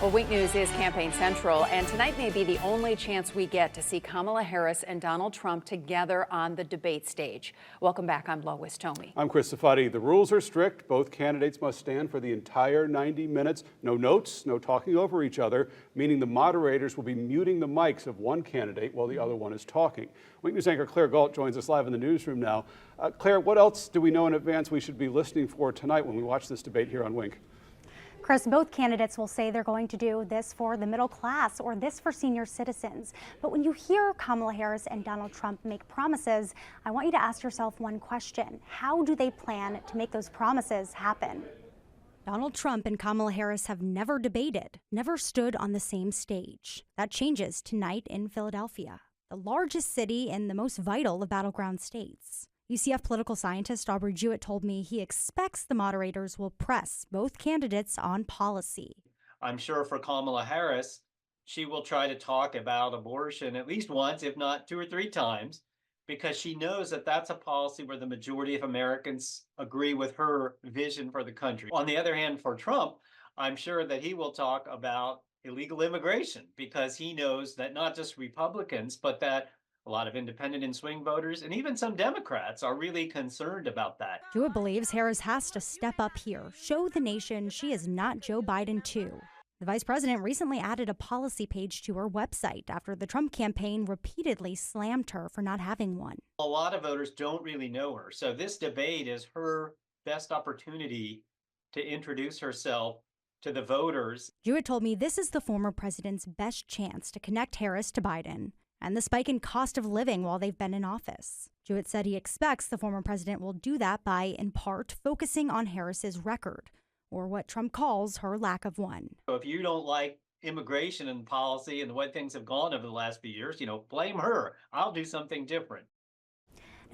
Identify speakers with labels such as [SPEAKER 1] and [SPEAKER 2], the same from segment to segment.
[SPEAKER 1] Well, Week News is Campaign Central, and tonight may be the only chance we get to see Kamala Harris and Donald Trump together on the debate stage. Welcome back. I'm Lois Tomei.
[SPEAKER 2] I'm Chris Safadi. The rules are strict. Both candidates must stand for the entire 90 minutes. No notes, no talking over each other, meaning the moderators will be muting the mics of one candidate while the other one is talking. Week News anchor Claire Galt joins us live in the newsroom now. Claire, what else do we know in advance we should be listening for tonight when we watch this debate here on Wink?
[SPEAKER 3] Chris, both candidates will say they're going to do this for the middle class or this for senior citizens. But when you hear Kamala Harris and Donald Trump make promises, I want you to ask yourself one question. How do they plan to make those promises happen? Donald Trump and Kamala Harris have never debated, never stood on the same stage. That changes tonight in Philadelphia, the largest city and the most vital of battleground states. UCF political scientist Aubrey Jewett told me he expects the moderators will press both candidates on policy.
[SPEAKER 4] I'm sure for Kamala Harris, she will try to talk about abortion at least once, if not 2 or 3 times, because she knows that that's a policy where the majority of Americans agree with her vision for the country. On the other hand, for Trump, I'm sure that he will talk about illegal immigration because he knows that not just Republicans, but that a lot of independent and swing voters and even some Democrats are really concerned about that.
[SPEAKER 3] Jewett believes Harris has to step up here, show the nation she is not Joe Biden too. The vice president recently added a policy page to her website after the Trump campaign repeatedly slammed her for not having one.
[SPEAKER 4] A lot of voters don't really know her, so this debate is her best opportunity to introduce herself to the voters.
[SPEAKER 3] Jewett told me this is the former president's best chance to connect Harris to Biden and the spike in cost of living while they've been in office. Jewett said he expects the former president will do that by, in part, focusing on Harris's record, or what Trump calls her lack of one.
[SPEAKER 4] So if you don't like immigration and policy and the way things have gone over the last few years, blame her. I'll do something different.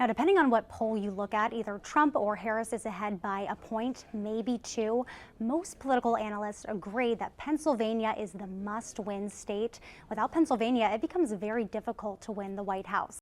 [SPEAKER 3] Now, depending on what poll you look at, either Trump or Harris is ahead by a point, maybe 2. Most political analysts agree that Pennsylvania is the must-win state. Without Pennsylvania, it becomes very difficult to win the White House.